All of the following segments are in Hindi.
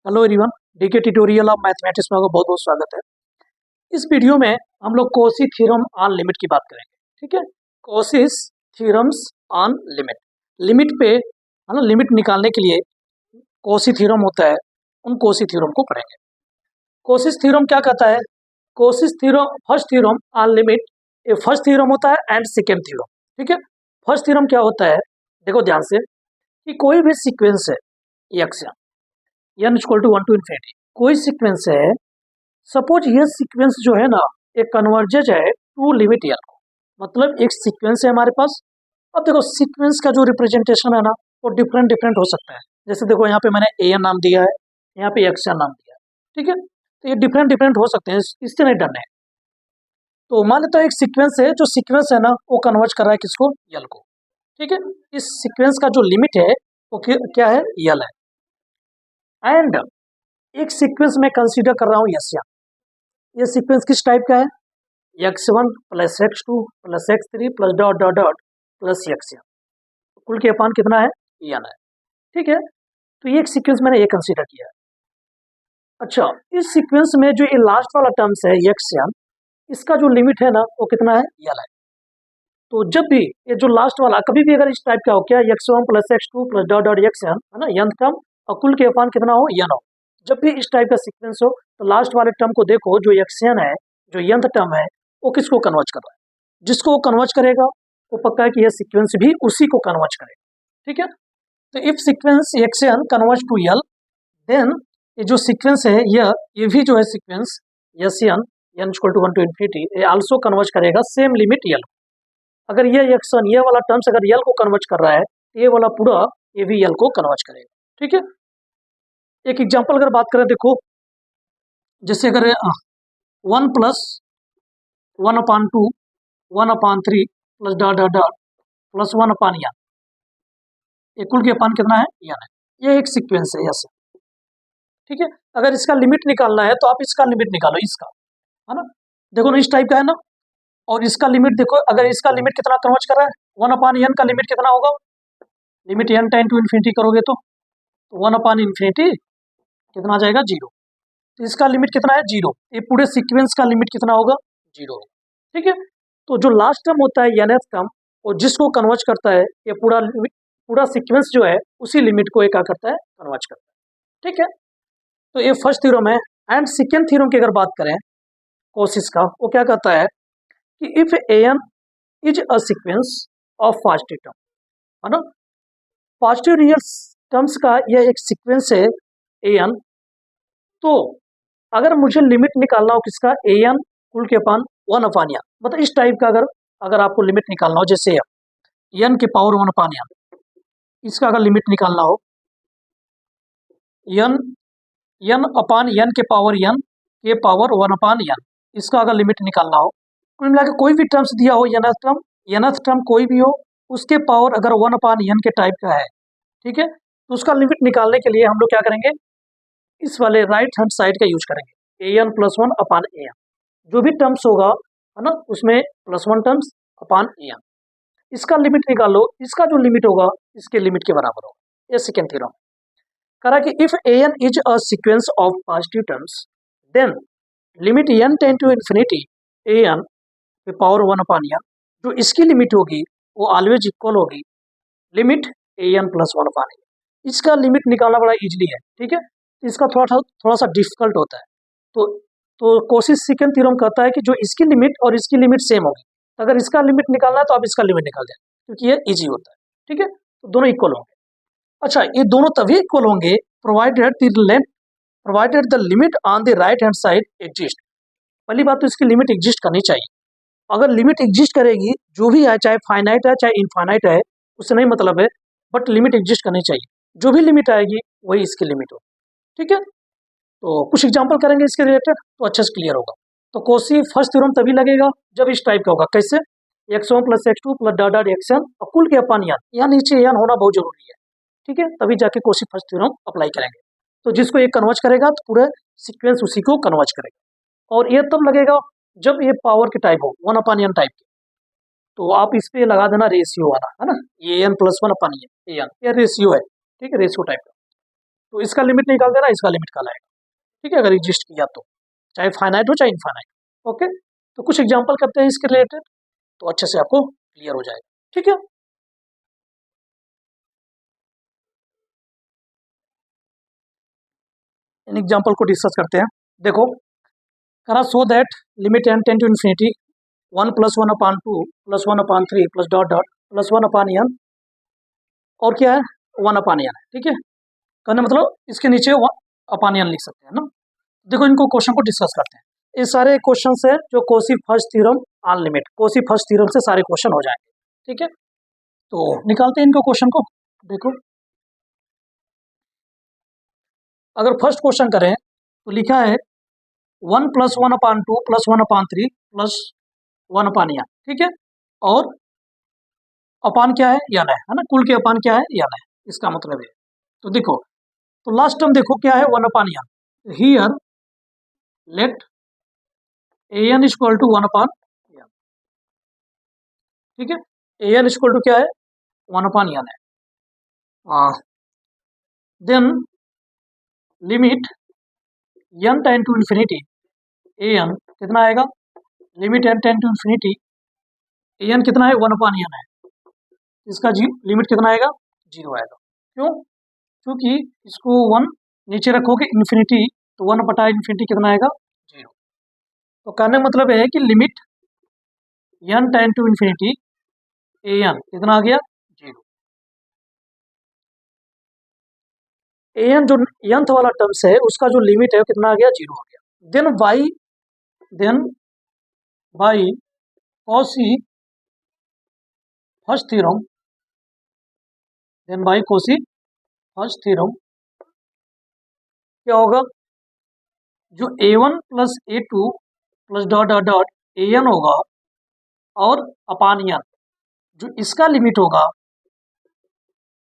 Hello everyone, DK tutorial of mathematics में आपका बहुत बहुत स्वागत है। इस वीडियो में हम लोग कॉची थ्योरम ऑन लिमिट की बात करेंगे। ठीक है, Cauchy's theorems on limit. Limit पे है ना, लिमिट निकालने के लिए कॉची थ्योरम होता है, उन कॉची थ्योरम को पढ़ेंगे। कॉची थ्योरम क्या कहता है? Cauchy theorem first theorem on limit, ये फर्स्ट थ्योरम होता है एंड सेकेंड थ्योरम। ठीक है, फर्स्ट थ्योरम क्या होता है, देखो ध्यान से कि कोई भी सीक्वेंस है x n equal to 1 to infinity, कोई सीक्वेंस है, सपोज ये सीक्वेंस जो है ना एक कन्वर्जेज है टू लिमिट n को, मतलब एक सीक्वेंस है हमारे पास। अब देखो सीक्वेंस का जो रिप्रेजेंटेशन है ना वो डिफरेंट डिफरेंट हो सकता है। जैसे देखो यहाँ पे मैंने an नाम दिया है, यहाँ पे xn नाम दिया है। ठीक है, तो ये डिफरेंट डिफरेंट हो सकते हैं, इससे नहीं डरना है। तो मान लेते हैं एक सीक्वेंस है, जो सीक्वेंस है ना वो कन्वर्ज कर रहा है किसको, यल को। ठीक है, इस सीक्वेंस का जो लिमिट है वो क्या है, यल है। एंड एक सीक्वेंस में कंसीडर कर रहा हूँ यस, ये सीक्वेंस किस टाइप का है, x1 plus x2 plus x3 plus dot dot dot plus xn, कुल के अपान कितना है, n है। ठीक है, तो ये एक सीक्वेंस मैंने ये कंसीडर किया है। अच्छा, इस सीक्वेंस में जो ये लास्ट वाला टर्म्स है xn, इसका जो लिमिट है ना वो कितना है, l है। तो जब भी ये जो लास्ट वाला कभी भी अगर इस टाइप का हो, क्या x1 plus x2 plus dot dot xn है ना, nth टर्म, और कुल के अपान कितना हो, n हो। जब भी इस टाइप का सीक्वेंस हो तो लास्ट वाले टर्म को देखो, जो xn है, जो nth टर्म है, वो किसको कन्वर्ज कर रहा है, जिसको वो कन्वर्ज करेगा वो पक्का है कि यह सीक्वेंस भी उसी को कन्वर्ज करेगा। ठीक है, तो if sequence xn converge to l, then ये जो सीक्वेंस है ये भी जो है sequence Sn n equal to 1 to infinity, ये आल्सो कन्वर्ज करेगा सेम लिमिट l। अगर ये xn ये वाला टर्म्स अगर l को कन्वर्ज कर रहा है, ये वाला पूरा ये भी l को कन्वर्ज करेगा। ठीक है, एक एग्जांपल अगर बात करें, देखो जैसे अगर 1 plus 1/2 1/3 plus dot dot dot plus 1/n, ये कुल के अपान कितना है, n है। ये एक सीक्वेंस है ऐसे। ठीक है, अगर इसका लिमिट निकालना है तो आप इसका लिमिट निकालो, इसका है ना, देखो ना इस टाइप का है ना, और इसका लिमिट देखो, अगर इसका लिमिट कितना कन्वर्ज कर रहा है, 1/n का लिमिट कितना होगा, limit n time to infinity करोगे तो 1/∞ कितना आ जाएगा, 0। तो इसका लिमिट कितना है, 0। ये पूरे सीक्वेंस का लिमिट कितना होगा, 0। ठीक है, तो जो लास्ट टर्म होता है nth टर्म, और जिसको कन्वर्ज करता है, ये पूरा सीक्वेंस जो है उसी लिमिट को क्या करता है, कन्वर्ज करता है। ठीक है, तो ये फर्स्ट थ्योरम है। एंड सेकेंड थ्योरम की अगर बात करें कोशिश का, वो क्या कहता है कि if an is a sequence of positive term, है ना, पॉजिटिव रियल टर्म्स का यह एक सीक्वेंस है an, तो अगर मुझे लिमिट निकालना हो किसका, an कुल के अपान 1/n, मतलब इस टाइप का अगर आपको लिमिट निकालना हो, जैसे n के पावर 1/n, इसका अगर लिमिट निकालना हो n के पावर n के पावर 1/n, इसका अगर लिमिट निकालना हो, कुल मिला के कोई भी टर्म्स दिया हो, nth टर्म कोई भी हो, उसके पावर अगर 1/n के टाइप का है, ठीक है, तो उसका लिमिट निकालने के लिए हम लोग क्या करेंगे, इस वाले राइट हैंड साइड का यूज करेंगे, an प्लस 1/an, जो भी टर्म्स होगा है ना उसमें प्लस 1 टर्म्स अपान an, इसका लिमिट निकालो, इसका जो लिमिट होगा इसके लिमिट के बराबर होगा। ये सेकेंड थ्योरम करा कि if an is a sequence of positive terms, then limit n tend to infinity an power 1/n, जो इसकी लिमिट होगी वो ऑलवेज इक्वल होगी लिमिट an प्लस 1/n। इसका लिमिट निकालना बड़ा इजीली है। ठीक है, इसका थोड़ा सा डिफिकल्ट होता है। तो कोशिश सेकंड थ्योरम कहता है कि जो इसकी लिमिट और इसकी लिमिट सेम होगी, तो अगर इसका लिमिट निकालना है तो आप इसका लिमिट निकाल दें, क्योंकि ये इजी होता है। ठीक है, तो दोनों इक्वल होंगे। अच्छा, ये दोनों तभी इक्वल होंगे provided the limit on the right hand side exist. पहली बात तो इसकी लिमिट एग्जिस्ट करनी चाहिए। अगर लिमिट एग्जिस्ट करेगी, जो भी है, चाहे फाइनाइट है चाहे इनफाइनाइट है, उससे नहीं मतलब है, बट लिमिट एग्जिस्ट करनी चाहिए। जो भी लिमिट आएगी वही इसकी लिमिट होगी। ठीक है, तो कुछ एग्जांपल करेंगे इसके रिलेटेड तो अच्छे से क्लियर होगा। तो कोशी फर्स्ट थ्योरम तभी लगेगा जब इस टाइप का होगा, कैसे, x1 plus x2 plus dot dot xn और कुल के अपान n, यहाँ नीचे n होना बहुत जरूरी है। ठीक है, तभी जाके कोशी फर्स्ट थ्योरम अप्लाई करेंगे। तो जिसको ये कन्वर्ज करेगा तो पूरे सीक्वेंस उसी को कन्वर्ज करेगा। और ये तब लगेगा जब ये पावर के टाइप हो 1/n टाइप के, तो आप इस पे लगा देना रेशियो वाला, है ना, ये n प्लस 1/n, ये रेशियो है। ठीक है, रेशियो टाइप का। तो इसका लिमिट निकाल देना, इसका लिमिट निकाल आएगा। ठीक है, अगर एग्जिस्ट किया तो, चाहे फाइनाइट हो चाहे इनफाइनाइट। ओके, तो कुछ एग्जांपल करते हैं इसके रिलेटेड, तो अच्छे से आपको क्लियर हो जाएगा। ठीक है, इन एग्जांपल को डिस्कस करते हैं। देखो, करा so that limit n tend to infinity 1 + 1/2 + 1/3 plus dot dot plus 1/n, और क्या है 1/n है। ठीक है, कहने मतलब इसके नीचे अपानियन लिख सकते हैं ना। देखो, इनको क्वेश्चन को डिस्कस करते हैं। ये सारे क्वेश्चन है जो Cauchy first theorem on limit, Cauchy first theorem से सारे क्वेश्चन हो जाएंगे। ठीक है, तो निकालते हैं इनको क्वेश्चन को। देखो, अगर फर्स्ट क्वेश्चन करें तो लिखा है 1 + 1/2 + 1/3 प्लस 1/n। ठीक है, और अपान क्या है, यन है ना, कुल के अपान क्या है, यन है, इसका मतलब है। तो देखो, तो लास्ट टर्म देखो क्या है 1/n। Here let an equal to 1/n। ठीक है, an इक्वल टू क्या है 1/n है। Then limit n tend to infinity an कितना आएगा, limit n tend to infinity an कितना है 1/n है, इसका लिमिट कितना आएगा 0 आएगा। क्यों, क्योंकि इसको 1 नीचे रखोगे इन्फिनिटी, तो 1/∞ कितना आएगा 0। तो कहने का मतलब है कि limit n tend to infinity an कितना आ गया 0। an जो nth वाला टर्म्स है उसका जो लिमिट है कितना आ गया 0 आ गया। Then by Cauchy first theorem, क्या होगा, जो a1 + a2 plus dot dot dot an होगा, और अपानियन जो इसका लिमिट होगा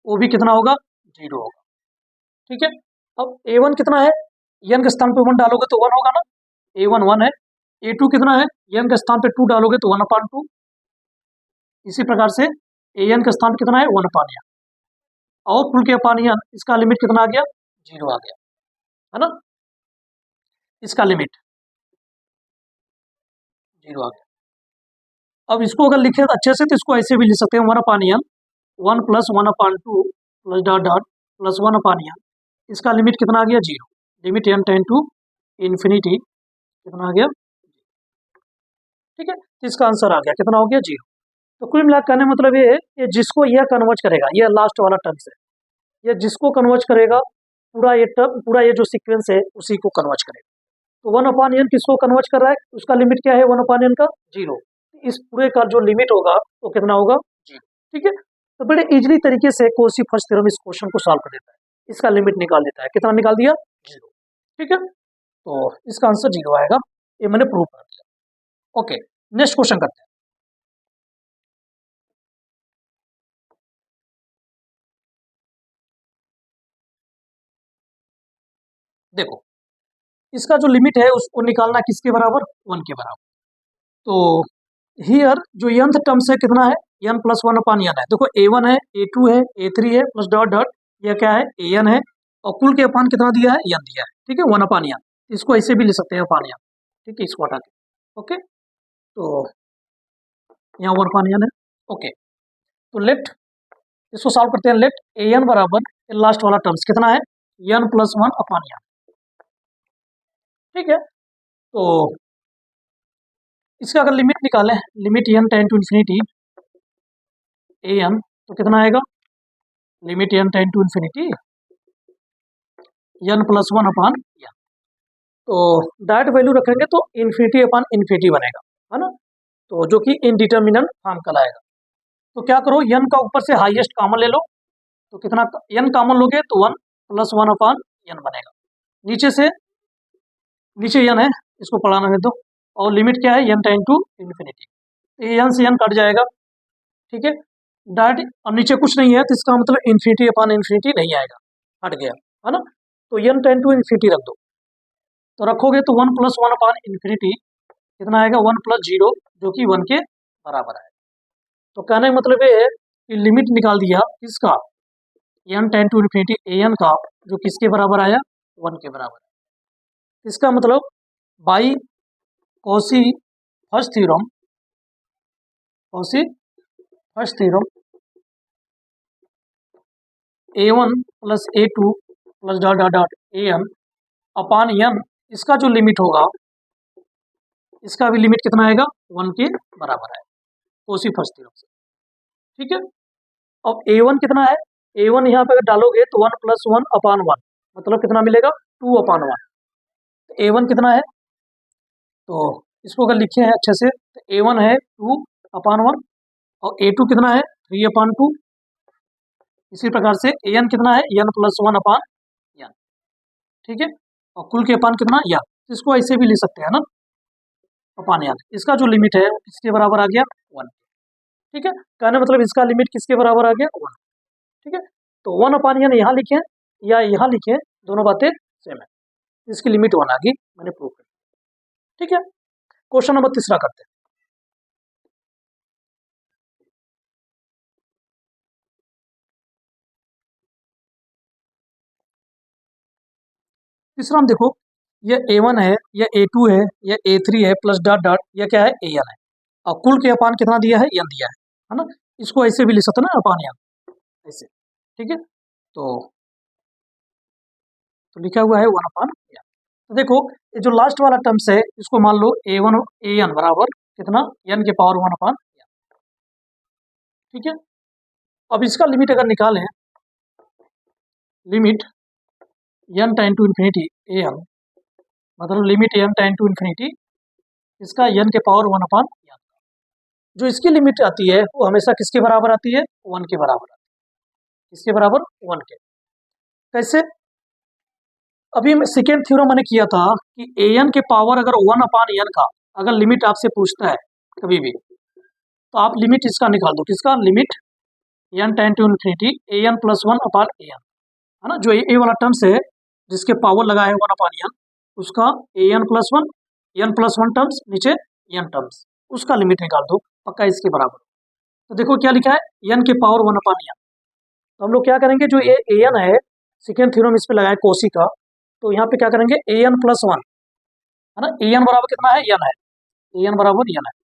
वो भी कितना होगा 0 होगा। ठीक है, अब a1 कितना है, n के स्थान पे 1 डालोगे तो 1 होगा ना, a1 1 है। a2 कितना है, n के स्थान पे 2 डालोगे तो 1/2। इसी प्रकार से an के स्थान पे कितना है 1/n, और कुल के अपानियन इसका लिमिट कितना आ गया 0 आ गया, है ना, इसका लिमिट 0 आ गया। अब इसको अगर लिखे अच्छे से तो इसको ऐसे भी लिख सकते हैं 1/n 1 + 1/2 plus dot dot plus 1/n, इसका लिमिट कितना आ गया 0, limit n tend to infinity कितना आ गया। ठीक है, तो इसका आंसर आ गया कितना हो गया 0। तो कुल मिलाकर कहने मतलब ये है कि जिसको यह कन्वर्ट करेगा, यह लास्ट वाला टर्म्स है, यह जिसको कन्वर्ट करेगा पूरा ये टर्म, पूरा ये जो सीक्वेंस है उसी को कन्वर्ट करेगा। तो 1/n किसको कन्वर्ट कर रहा है, उसका लिमिट क्या है 1/n का 0। इस पूरे का जो लिमिट होगा वो कितना होगा 0। ठीक है, तो बड़े इजीली तरीके से कोशी फर्स्ट थ्योरम इस क्वेश्चन को सॉल्व कर देता है, इसका लिमिट निकाल देता है, कितना निकाल दिया 0। ठीक है, तो इसका आंसर 0 आएगा, ये मैंने प्रूव कर दिया। ओके, नेक्स्ट क्वेश्चन करते हैं। देखो, इसका जो लिमिट है उसको निकालना किसके बराबर 1 के बराबर। तो हियर जो nth टर्म्स है कितना है n + 1/n है। देखो a1 है, a2 है, a3 है, प्लस डॉट डॉट यह क्या है an है, और कुल के अपान कितना दिया है n दिया है। ठीक है, 1/n, इसको ऐसे भी ले सकते हैं अपान n। ठीक है, इसको हटा के, ओके, तो यहाँ 1/n है। ओके, तो लेट इसको सॉल्व करते हैं। लेट an बराबर लास्ट वाला टर्म्स कितना है n + 1/n। ठीक है, तो इसका अगर लिमिट निकालें, limit n tend to infinity an, तो कितना आएगा, limit n tend to infinity n + 1/n। तो डायरेक्ट वैल्यू रखेंगे तो इन्फिनिटी बनेगा, है ना, तो जो कि इनडिटर्मिनेंट फॉर्म कहलाएगा। तो क्या करो, n का ऊपर से हाईएस्ट कॉमन ले लो, तो कितना n कॉमन लोगे तो 1 + 1/n बनेगा। नीचे से नीचे n है, इसको पढ़ाना है तो, और लिमिट क्या है n tend to infinity, n से n कट जाएगा। ठीक है, डायरेक्ट, और नीचे कुछ नहीं है तो इसका मतलब इन्फिनिटी नहीं आएगा, हट गया, है ना, तो n टेन टू इन्फिनिटी रख दो। तो रखोगे तो 1 + 1/∞ कितना आएगा 1 + 0 जो कि 1 के बराबर है। तो कहने का मतलब ये है कि लिमिट निकाल दिया इसका n tend to infinity a n का जो किसके बराबर आया, 1 के बराबर है। इसका मतलब by quasi first theorem, quasi first theorem a1 plus a2 plus dot dot dot an upon n, इसका जो लिमिट होगा, इसका भी लिमिट कितना आएगा, 1 के बराबर है कॉसी फर्स्ट थ्योरम से। ठीक है, अब a1 कितना है, a1 यहाँ पे अगर डालोगे तो 1 प्लस 1 अपान 1, मतलब कितना मिलेगा, 2 अपान 1। a1 कितना है, तो इसको अगर लिखे हैं अच्छे से तो a1 है 2 अपान 1 और a2 कितना है 3 अपान 2। इसी प्रकार से an कितना है n प्लस 1 अपान n। ठीक है, और कुल के अपान कितना n, इसको ऐसे भी लिख सकते हैं ना, अपान n। इसका जो लिमिट है किसके बराबर आ गया, 1। ठीक है, कहने मतलब इसका लिमिट किसके बराबर आ गया, 1। ठीक है, तो 1 अपान n यहाँ लिखे या यहाँ लिखे, दोनों बातें सेम है। इसकी लिमिट 1 आ गई, मैंने प्रूव कर दिया। ठीक है, क्वेश्चन नंबर तीसरा करते हैं। तीसरा हम देखो, ये a1 है, ये a2 है, ये a3 है प्लस डॉट डॉट, ये क्या है an है, और कुल के अपान कितना दिया है, n दिया है ना। इसको ऐसे भी लिख सकते ना, अपान n ऐसे। ठीक है, तो लिखा हुआ है 1 अपान n। तो देखो ये जो लास्ट वाला टर्म्स है, इसको मान लो a1 an बराबर कितना, n के पावर 1 अपान n। ठीक है, अब इसका लिमिट अगर निकालें, limit n tend to infinity an, मतलब limit n tend to infinity इसका n के पावर 1 अपान n। जो इसकी लिमिट आती है वो हमेशा किसके बराबर आती है, 1 के बराबर आती है। किसके बराबर, 1 के। कैसे, अभी मैं सेकेंड थ्योरम मैंने किया था कि an के पावर अगर 1 अपान n का अगर लिमिट आपसे पूछता है कभी भी, तो आप लिमिट इसका निकाल दो, किसका, limit n tend to infinity an plus 1 upon an, है ना। जो ए वाला टर्म्स है जिसके पावर लगा है 1 अपान n, उसका an plus 1, n plus 1 terms, नीचे n टर्म्स, उसका लिमिट निकाल दो, पक्का इसके बराबर। तो देखो क्या लिखा है, n के पावर 1 अपान n। तो हम लोग क्या करेंगे, जो ये an है, सेकेंड थ्योरम इस पे लगाए कोसी का, तो यहाँ पे क्या करेंगे, an प्लस 1, है ना। an बराबर कितना है, n है, an बराबर n है,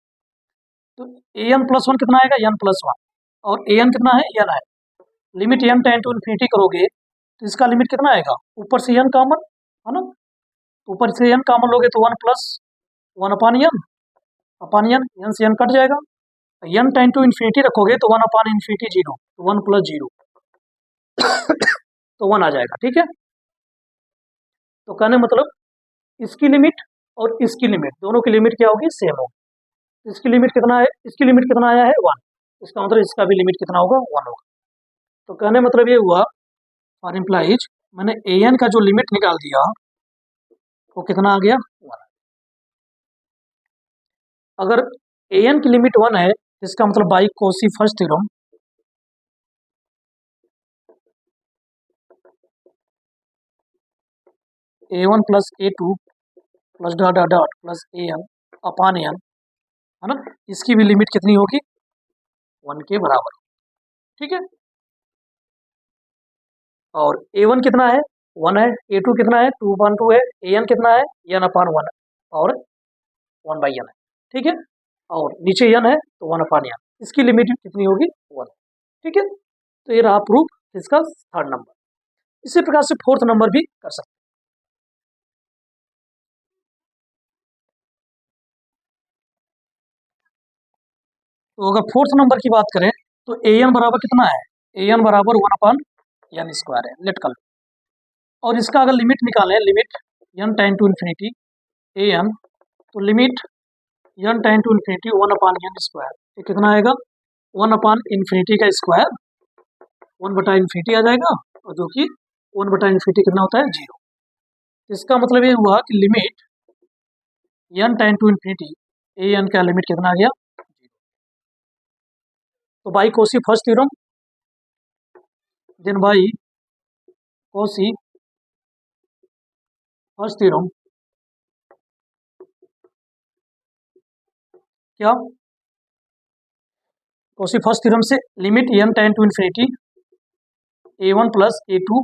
तो an प्लस 1 कितना आएगा, n प्लस 1, और an कितना है, n है। Limit n tend to infinity करोगे तो इसका लिमिट कितना आएगा, ऊपर से n कॉमन, है ना, ऊपर से n कॉमन लोगे तो 1 प्लस 1 अपान n, अपान n से n कट जाएगा। n टेन टू इन्फिनिटी रखोगे तो 1 अपान इन्फिनिटी 0, तो 1 प्लस 0 तो 1 आ जाएगा। ठीक है, तो कहने मतलब इसकी लिमिट और इसकी लिमिट, दोनों की लिमिट क्या होगी, सेम होगी। इसकी लिमिट कितना है, इसकी लिमिट कितना आया है, 1, इसका मतलब इसका भी लिमिट कितना होगा, 1 होगा। तो कहने मतलब ये हुआ, फॉर इम्प्लाइज मैंने an का जो लिमिट निकाल दिया वो कितना आ गया, 1। अगर an की लिमिट 1 है, इसका मतलब by Cauchy first theorem a1 plus a2 plus dot dot dot plus an upon n, है ना, इसकी भी लिमिट कितनी होगी, 1 के बराबर। ठीक है, और a1 कितना है, 1 है, a2 कितना है, 2 अपान 2 है, an कितना है, n अपान 1 और 1 बाई n है। ठीक है, और नीचे n है तो 1 अपान n, इसकी लिमिट कितनी होगी, 1। ठीक है, तो ये रहा प्रूफ इसका थर्ड नंबर। इसी प्रकार से फोर्थ नंबर भी कर सकते हैं। तो अगर फोर्थ नंबर की बात करें तो an बराबर कितना है, an बराबर 1 अपान n स्क्वायर है, लेट कर लो। और इसका अगर लिमिट निकालें, limit n tend to infinity an, तो limit n tend to infinity 1 upon n square, ये कितना आएगा, 1 अपान इन्फिनिटी का स्क्वायर, 1 बटा इन्फिनिटी आ जाएगा, और जो कि 1 बटा इन्फिनिटी कितना होता है, 0। इसका मतलब ये हुआ कि limit n tend to infinity an का लिमिट कितना आ गया, 0। तो by Cauchy first theorem, then by Cauchy first theorem, क्या, कोसी फर्स्ट थ्योरम से limit n tend to infinity A1 plus A2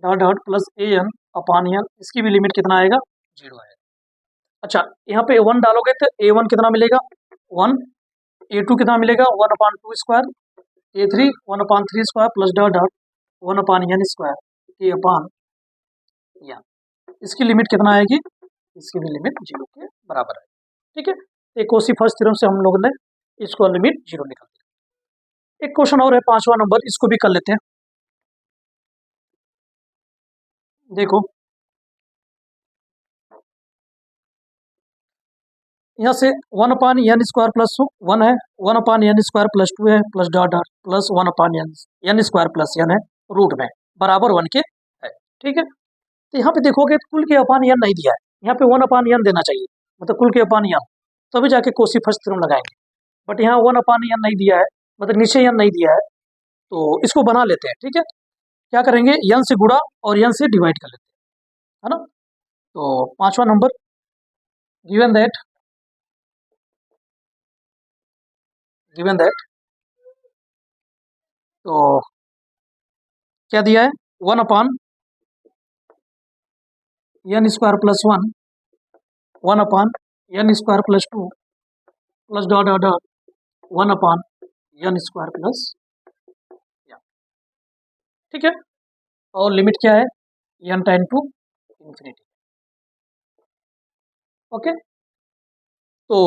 dot dot plus AN upon n, इसकी भी लिमिट कितना आएगा, 0 आएगा। अच्छा, यहाँ पे 1 डालोगे तो A1 कितना मिलेगा, 1, A2 कितना मिलेगा, 1/2 square, A3 1/3 square plus dot dot 1/n square A upon n, इसकी लिमिट कितना आएगी, इसकी भी लिमिट 0 के बराबर है। ठीक है, एक कोसी फर्स्ट थ्योरम से हम लोगों ने इसको लिमिट 0 निकाल दिया। एक क्वेश्चन और है 5वां नंबर, इसको भी कर लेते हैं। देखो यहाँ से 1/n स्क्वायर प्लस 1 है, 1/n स्क्वायर प्लस 2 है, plus dot dot plus 1/n square plus n है, रूट में बराबर 1 के है। ठीक है, तो यहाँ पे देखोगे कुल के अपान n नहीं दिया है, यहाँ पे 1/n देना चाहिए, मतलब कुल के अपान n, तभी जाके कोसी फर्स्ट थ्योरम लगाएंगे। बट यहाँ 1/n नहीं दिया है, मतलब नीचे n नहीं दिया है, तो इसको बना लेते हैं। ठीक है, क्या करेंगे, n से गुणा और n से डिवाइड कर लेते हैं, है ना। तो 5वां नंबर, गिवन दैट तो क्या दिया है, 1/n square plus 1, 1/n square plus 2 plus dot dot dot 1/n square plus. ठीक है, और लिमिट क्या है, n tend to infinity. Okay, तो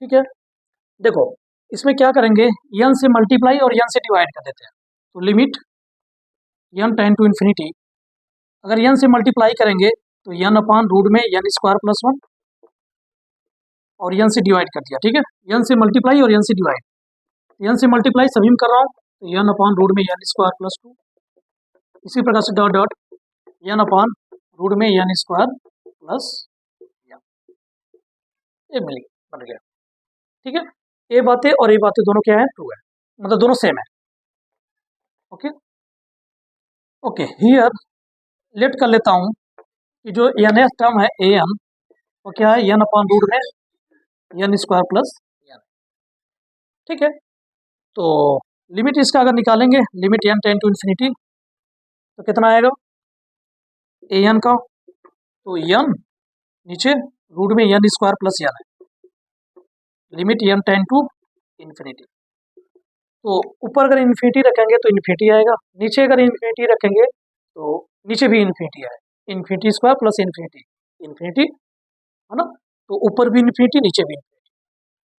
ठीक है, देखो इसमें क्या करेंगे, n से मल्टीप्लाई और n से डिवाइड कर देते हैं। तो limit n tend to infinity, अगर n से मल्टीप्लाई करेंगे तो n अपान रूट में n स्क्वायर प्लस 1, और n से डिवाइड कर दिया। ठीक है, n से मल्टीप्लाई और n से डिवाइड, n से मल्टीप्लाई सभी में कर रहा हूँ, तो n अपान रूट में n स्क्वायर प्लस 2, इसी प्रकार से dot dot n upon root में n स्क्वायर प्लस, ये मिल बन गया। ठीक है, ये बातें और ये बातें दोनों क्या है, ट्रू है, मतलब दोनों सेम है। ओके ओके, हियर लेट कर लेता हूँ कि जो n टर्म है an, वो क्या है, n अपान रूट में n स्क्वायर प्लस n। ठीक है, तो लिमिट इसका अगर निकालेंगे, limit n tend to infinity, तो कितना आएगा an का, तो n नीचे रूट में n स्क्वायर प्लस n है, limit n tend to infinity. तो ऊपर अगर इन्फिनिटी रखेंगे तो इन्फिनिटी आएगा, नीचे अगर इन्फिनिटी रखेंगे तो नीचे भी इन्फिनिटी है, infinity square plus infinity infinity, है ना। तो ऊपर भी इन्फिनिटी, नीचे भी इन्फिनिटी।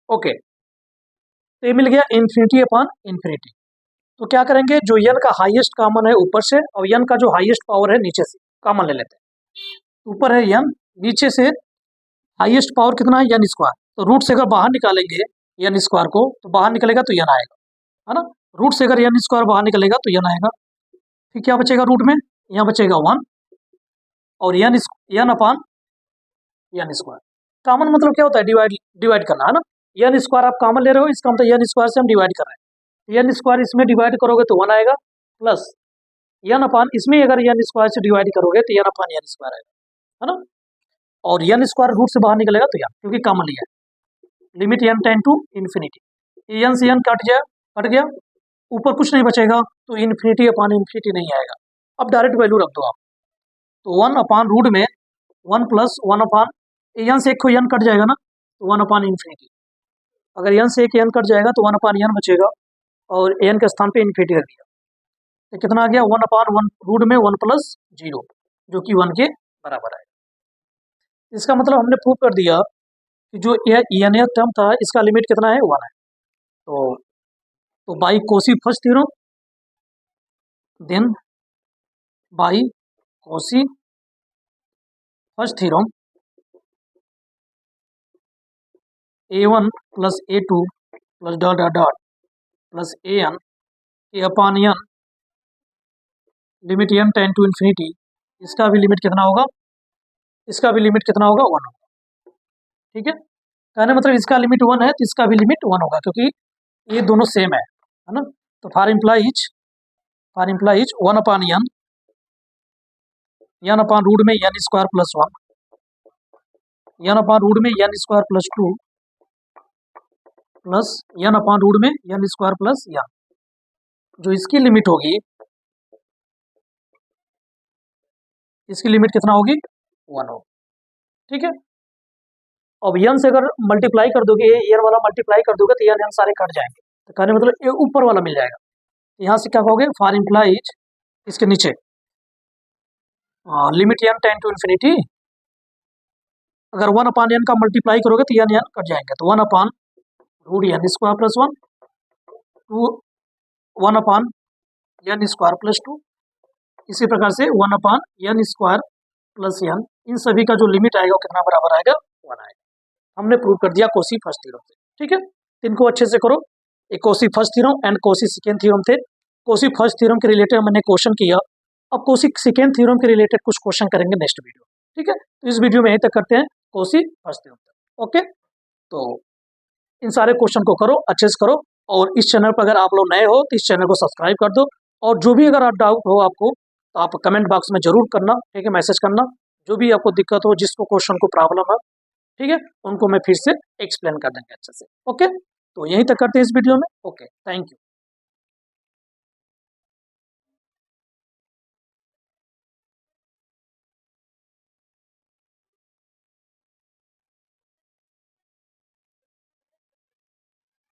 ओके, तो ये मिल गया इन्फिनिटी अपान इन्फिनिटी। तो क्या करेंगे, जो n का हाईएस्ट कॉमन है ऊपर से, और n का जो हाईएस्ट पावर है नीचे से कॉमन ले लेते हैं। ऊपर है n, नीचे से हाईएस्ट पावर कितना है, n स्क्वायर, तो रूट से अगर बाहर निकालेंगे n स्क्वायर को, तो बाहर निकलेगा तो n आएगा, है ना। रूट से अगर n स्क्वायर बाहर निकलेगा तो n आएगा। फिर क्या बचेगा रूट में, यहाँ बचेगा 1, और n अपान n स्क्वायर। कॉमन मतलब क्या होता है, डिवाइड करना, है ना। n स्क्वायर आप कॉमन ले रहे हो, इसका मतलब n स्क्वायर से हम डिवाइड कर रहे हैं, n स्क्वायर इसमें डिवाइड करोगे तो 1 आएगा, प्लस n अपान इसमें अगर n स्क्वायर से डिवाइड करोगे तो n अपान n स्क्वायर आएगा, है ना। और n स्क्वायर रूट से बाहर निकलेगा तो n, क्योंकि कॉमन लिया है। Limit n tend to infinity, n से n कट गया, ऊपर कुछ नहीं बचेगा, तो इन्फिनिटी अपान इन्फिनिटी नहीं आएगा। अब डायरेक्ट वैल्यू रख दो आप, तो 1 अपान रूट में 1 प्लस 1 अपान n से एक को n कट जाएगा ना, तो 1 अपान इन्फिनिटी, अगर n से एक n कट जाएगा तो 1 अपान n बचेगा, और n के स्थान पे इन्फिनिटी रख दिया, तो कितना आ गया, 1 अपान 1 रूट में 1 प्लस 0, जो कि 1 के बराबर है। इसका मतलब हमने प्रूव कर दिया कि जो n टर्म था इसका लिमिट कितना है, 1 है। तो by Cauchy first theorem, then by Cauchy first theorem, a1 plus a2 plus dot dot dot plus an के upon n, limit n tend to infinity, इसका भी लिमिट कितना होगा, इसका भी लिमिट कितना होगा, 1 होगा। ठीक है, कहने मतलब इसका लिमिट 1 है तो इसका भी लिमिट 1 होगा, क्योंकि ये दोनों सेम है ना। तो for implies 1 upon n upon root में n square plus 1, n upon root में n square plus 2 plus n upon root में एन स्क्वायर प्लस एन, जो इसकी लिमिट होगी, इसकी लिमिट कितना होगी 1 होगी। ठीक है, अब एन से अगर मल्टीप्लाई कर दोगे, एन वाला मल्टीप्लाई कर दोगे तो एन सारे कट जाएंगे, तो कहने मतलब ये ऊपर वाला मिल जाएगा। यहाँ से क्या कहोगे, फॉर इम्प्लाइज इसके नीचे limit n tend to infinity, अगर 1 अपॉन एन का मल्टीप्लाई करोगे तो एन कट जाएंगे, तो 1 upon root n square plus 1 to 1 upon n square plus 2, इसी प्रकार से 1 upon n square plus n, इन सभी का जो लिमिट आएगा वो कितना बराबर आएगा 1 आएगा। हमने प्रूव कर दिया कोसी फर्स्ट थ्योरम से। ठीक है, इनको अच्छे से करो। एक Kosi first theorem and Kosi second theorem थे। कोसी फर्स्ट थ्योरम के रिलेटेड मैंने क्वेश्चन किया, अब कोसी सेकेंड थ्योरम के रिलेटेड कुछ क्वेश्चन करेंगे नेक्स्ट वीडियो। ठीक है, तो इस वीडियो में यहीं तक करते हैं कोसी फर्स्ट थ्योरम तक। ओके, तो इन सारे क्वेश्चन को करो, अच्छे से करो, और इस चैनल पर अगर आप लोग नए हो तो इस चैनल को सब्सक्राइब कर दो, और जो भी अगर आप डाउट हो आपको तो आप कमेंट बॉक्स में जरूर करना। ठीक है, मैसेज करना, जो भी आपको दिक्कत हो, जिसको क्वेश्चन को प्रॉब्लम है, ठीक है, उनको मैं फिर से एक्सप्लेन कर देंगे अच्छे से। ओके, तो यहीं तक करते हैं इस वीडियो में। Okay, thank you.